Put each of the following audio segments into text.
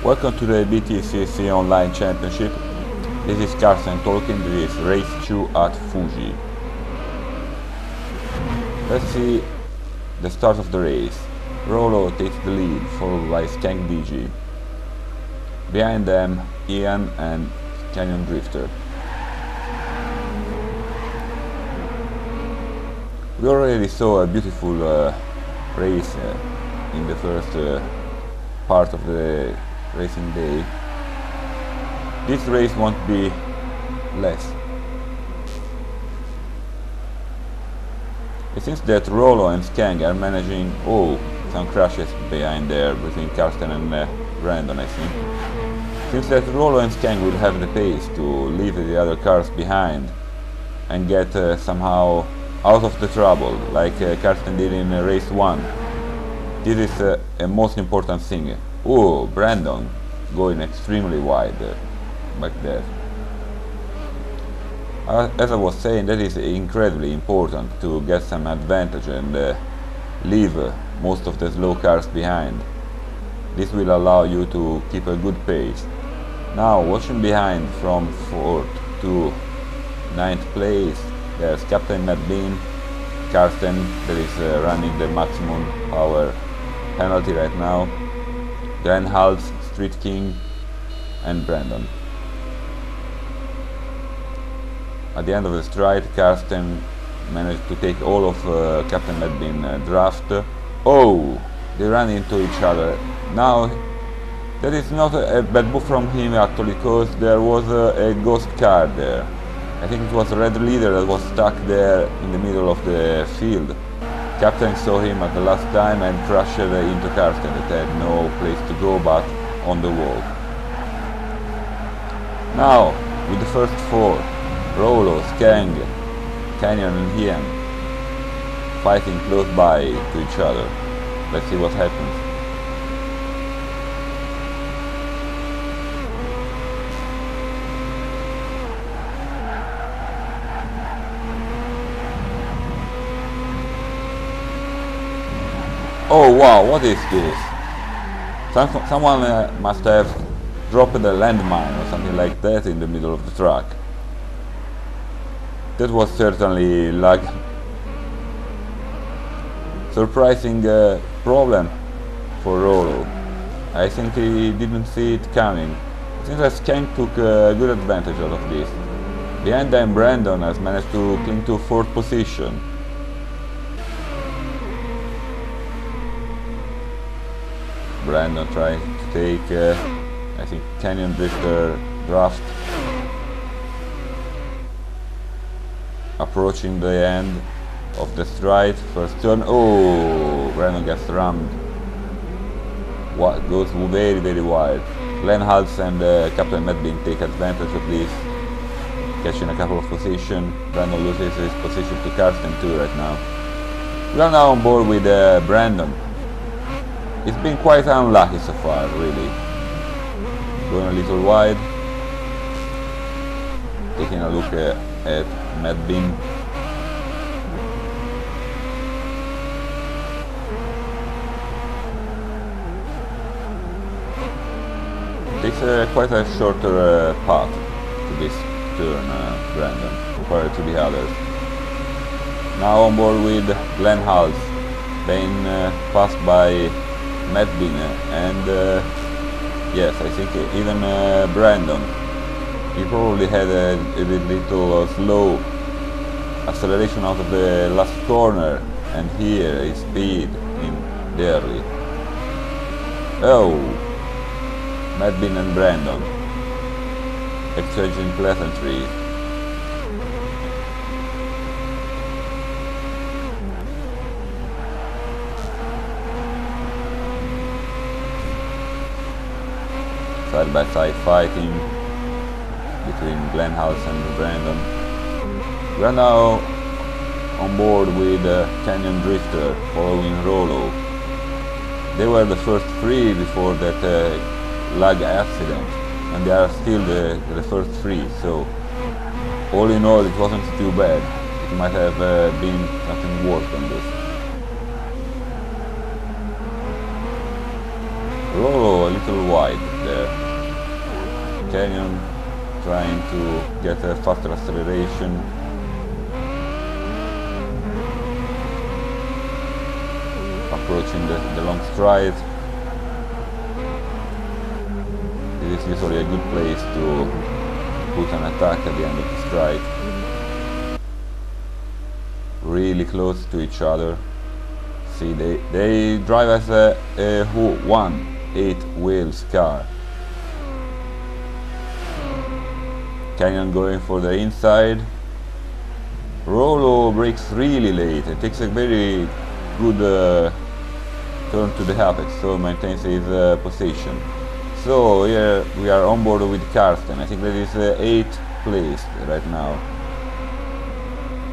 Welcome to the BTCC Online Championship. This is Carsten talking. This is race 2 at Fuji. Let's see the start of the race. Rolo takes the lead, followed by Skank DG. Behind them, Ian and Canyon Drifter. We already saw a beautiful race in the first part of the racing day. This race won't be less. It seems that Rolo and Skank are managing some crashes behind there between Carsten and Brandon, I think. Seems that Rolo and Skank will have the pace to leave the other cars behind and get somehow out of the trouble, like Carsten did in race 1. This is a most important thing. Brandon going extremely wide back there. As I was saying, that is incredibly important to get some advantage and leave most of the slow cars behind. This will allow you to keep a good pace. Now, watching behind from 4th to 9th place, there's Captain Matt Bean, Carsten, that is running the maximum power penalty right now, Glenn Hals, Street King, and Brandon. At the end of the stride, Carsten managed to take all of Captain Matt Bean draft. They ran into each other. Now, that is not a bad move from him actually, because there was a ghost car there. I think it was Red Leader that was stuck there in the middle of the field. Captain saw him at the last time and crashed into Carsten that had no place to go but on the wall. Now, with the first 4, Rolo, Skank, Canyon and Ian fighting close by to each other. Let's see what happens. Oh wow, what is this? Someone must have dropped a landmine or something like that in the middle of the track. That was certainly lag. Surprising problem for Rolo. I think he didn't see it coming. I think that Skank took good advantage out of this. Behind them, Brandon has managed to cling to 4th position. Brandon trying to take, I think, Canyon Drifter draft. Approaching the end of the stride, first turn. Brandon gets rammed. What goes very, very wide. Glenn Hals and Captain Matt Bean take advantage of this, catching a couple of positions. Brandon loses his position to Carsten too right now. We are now on board with Brandon. It's been quite unlucky so far, really. Going a little wide. Taking a look at Matt Bean. Takes quite a shorter path to this turn, Brandon, compared to the others. Now on board with Glenn Hals, being passed by Matt Bean and yes, I think even Brandon. He probably had a little slow acceleration out of the last corner, and here is speed in the early. Matt Bean and Brandon exchanging pleasantries. Side by side fighting between Glenn Hals and Brandon. We are now on board with Canyon Drifter following Rolo. They were the first 3 before that lag accident, and they are still the first 3, so all in all it wasn't too bad. It might have been something worse than this. Rolo a little wide there. Canyon trying to get a faster acceleration. Approaching the long stride. This is usually a good place to put an attack at the end of the stride. Really close to each other. See, they drive as a 1/8 wheels car. Canyon going for the inside. Rolo brakes really late. It takes a very good turn to the apex, so maintains his position. So here we are on board with Karsten. I think that is 8th place right now.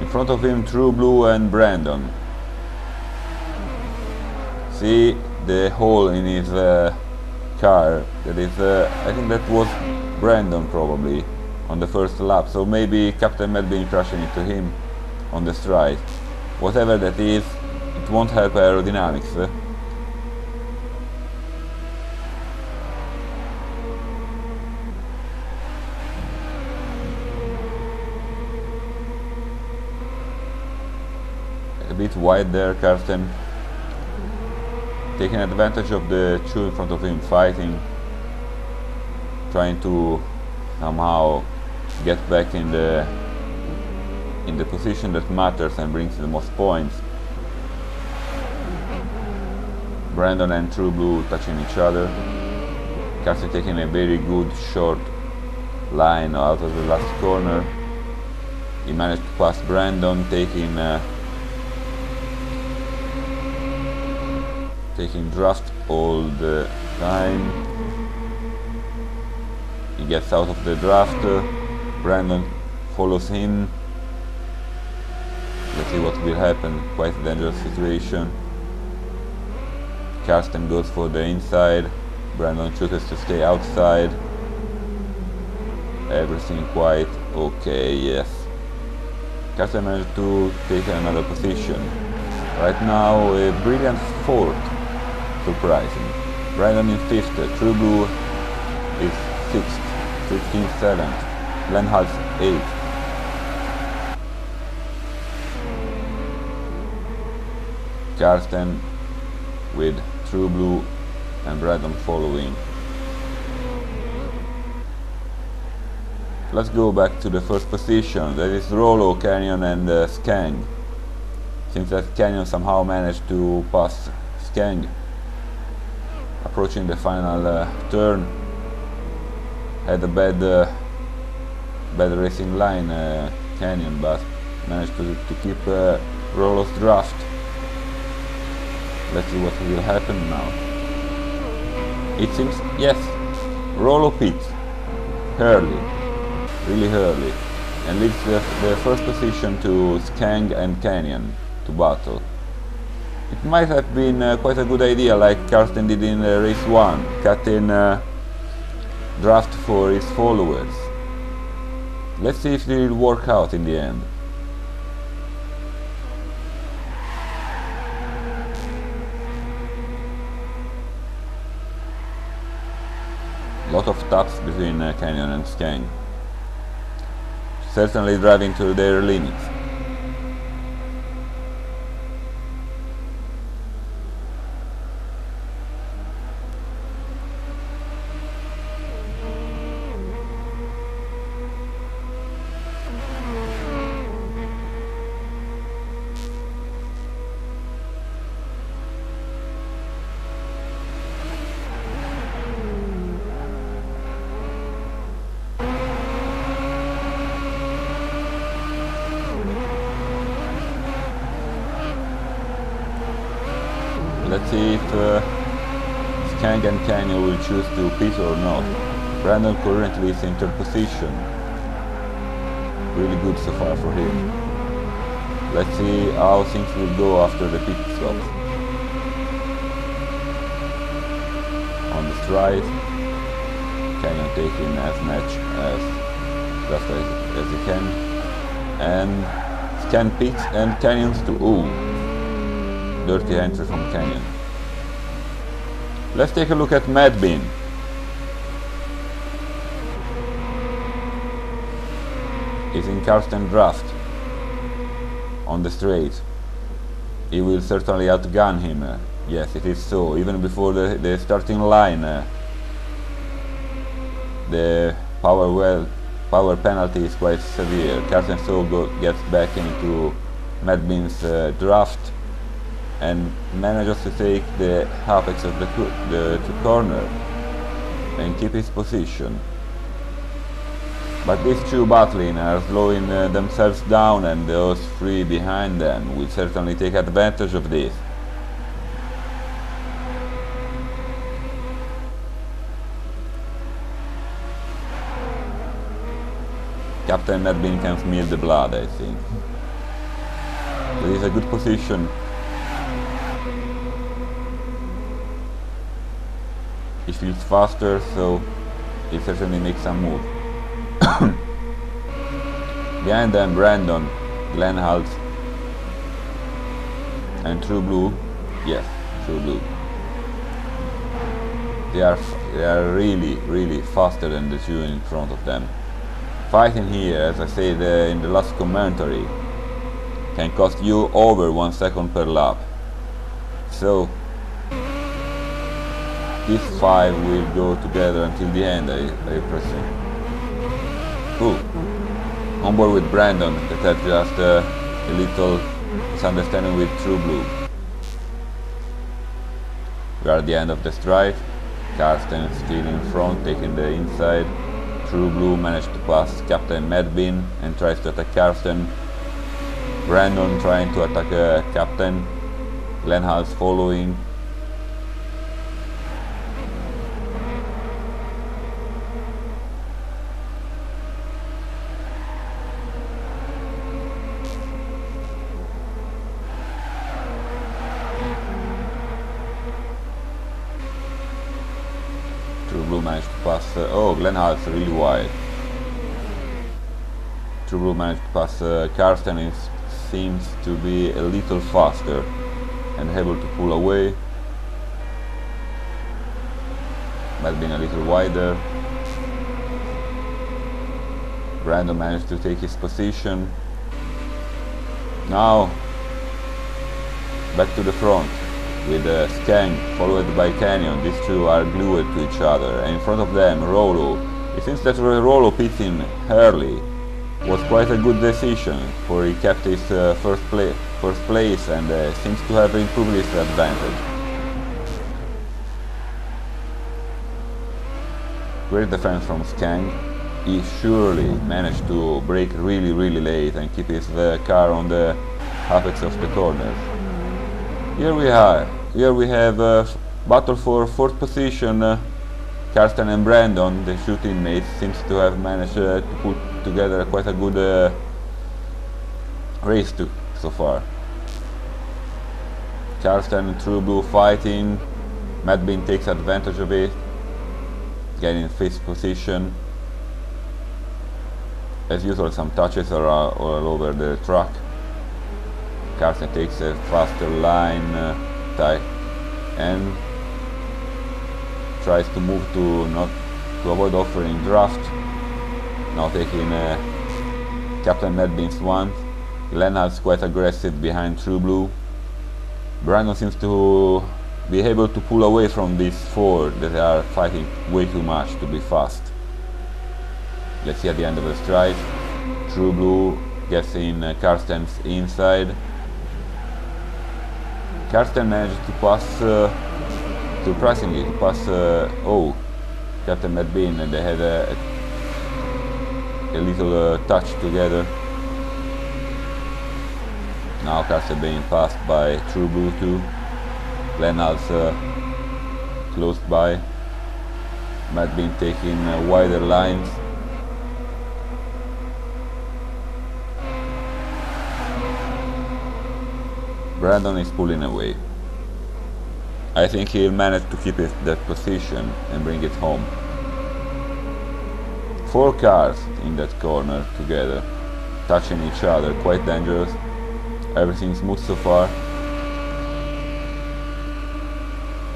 In front of him, True Blue and Brandon. See the hole in his car. That is, I think that was Brandon probably on the first lap. So maybe Captain had been crashing into him on the stride. Whatever that is, it won't help aerodynamics. A bit wide there, Karsten. Taking advantage of the two in front of him fighting. Trying to somehow get back in the position that matters and brings the most points. Brandon and True Blue touching each other. Karsten taking a very good short line out of the last corner. He managed to pass Brandon, taking draft all the time. He gets out of the draft. Brandon follows him. Let's see what will happen. Quite a dangerous situation. Karsten goes for the inside. Brandon chooses to stay outside. Everything quite okay, yes. Karsten managed to take another position. Right now a brilliant 4th, surprising. Brandon in 5th, True Blue is 6th, 15th, 7th, Glenn Hals 8th. Karsten with True Blue and Brandon following. Let's go back to the first position. That is Rolo, Canyon and Skang. Seems that Canyon somehow managed to pass Skang. Approaching the final turn. Had a bad racing line, Canyon, but managed to keep Rolo's draft. Let's see what will happen now. It seems, yes, Rolo pits early, really early, and leaves the first position to Skang and Canyon to battle. It might have been quite a good idea, like Karsten did in race 1, cutting draft for his followers. Let's see if it will work out in the end. Lot of taps between Canyon and Skang. Certainly driving to their limits. Let's see if Skang and Canyon will choose to pit or not. Brandon currently is in 3rd position. Really good so far for him. Let's see how things will go after the pit stop. On the stride, Canyon taking as much as fast as he can. And Skang pits and Canyon's to dirty entry from Canyon. Let's take a look at Madbin. He's in Karsten draft on the straight. He will certainly outgun him. Yes, it is so. Even before the starting line, the power penalty is quite severe. Karsten gets back into Madbin's draft and manages to take the apex of the corner and keep his position. But these two battling are slowing themselves down, and those three behind them will certainly take advantage of this. Captain Madbin can smell the blood, I think. It is a good position. He feels faster, so he certainly makes some move. Behind them, Brandon, Glenn Hals, and True Blue. Yes, True Blue. They are really faster than the two in front of them. Fighting here, as I said in the last commentary, can cost you over 1 second per lap. So these five will go together until the end, I presume. Ooh. On board with Brandon, that had just a little misunderstanding with True Blue. We are at the end of the stride. Karsten still in front, taking the inside. True Blue managed to pass Captain Madbin and tries to attack Karsten. Brandon trying to attack Captain. Glenn Hals following. True Blue managed to pass. Oh, Glenn Hals really wide. True Blue managed to pass Karsten. It seems to be a little faster and able to pull away. Might have been a little wider. Brandon managed to take his position. Now back to the front with Skank followed by Canyon. These two are glued to each other, and in front of them Rolo. It seems that Rolo pitting early was quite a good decision, for he kept his first place and seems to have improved his advantage. Great defense from Skank. He surely managed to brake really late and keep his car on the apex of the corner. Here we are. Here we have battle for fourth position. Karsten and Brandon, the two teammates, seems to have managed to put together quite a good race so far. Karsten and True Blue fighting. Madbin takes advantage of it, getting in fifth position. As usual, some touches are all over the track. Karsten takes a faster line and tries to move to avoid offering draft. Now taking Captain Madbin's one. Glenn Hals quite aggressive behind True Blue. Brandon seems to be able to pull away from these four that are fighting way too much to be fast. Let's see at the end of the stride. True Blue gets in Karsten's inside. Karsten managed to pass, surprisingly, to pass Captain Madbin, and they had a little touch together. Now Karsten being passed by True Blue too. Glenn Hals close by. Madbin taking wider lines. Brandon is pulling away. I think he'll manage to keep that position and bring it home. 4 cars in that corner together, touching each other, quite dangerous. Everything smooth so far.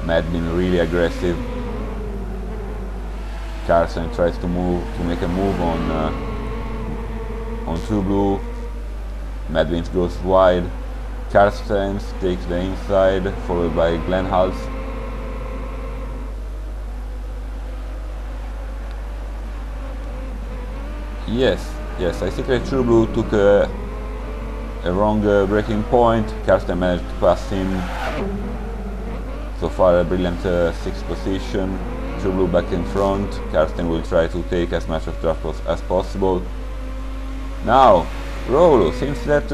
Matt being really aggressive. Carsten tries to make a move on True Blue. Madwins goes wide. Carsten takes the inside, followed by Glenn Hals. Yes, I think that True Blue took a wrong breaking point. Carsten managed to pass him. So far a brilliant 6th position. True Blue back in front. Carsten will try to take as much of draft as possible. Now, Rolo, seems that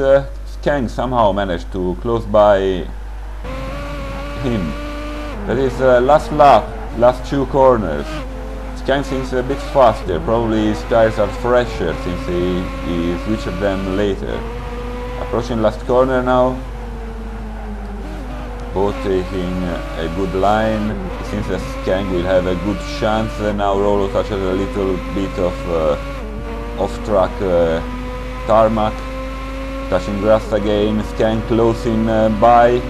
Skang somehow managed to close by him. That is last lap, last 2 corners. Skang seems a bit faster, probably his tires are fresher since he switched them later. Approaching last corner now. Both taking a good line. It seems that Skang will have a good chance. Now Rolo touches a little bit of off-track tarmac. Touching grass again. Skang closing by.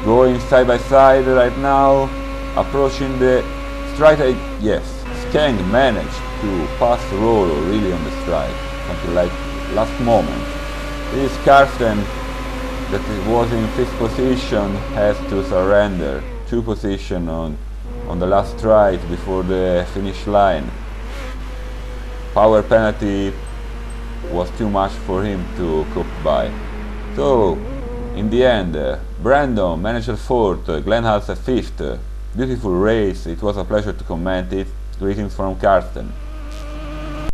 Going side by side right now. Approaching the straight. Yes, Skang managed to pass Rolo really on the strike. Something like last moment. This is Carsten, that was in 5th position, has to surrender 2 positions on the last stride before the finish line. Power penalty was too much for him to cope by. So, in the end, Brandon managed 4th, Glenn Hals 5th. Beautiful race, it was a pleasure to comment it. Greetings from Carsten.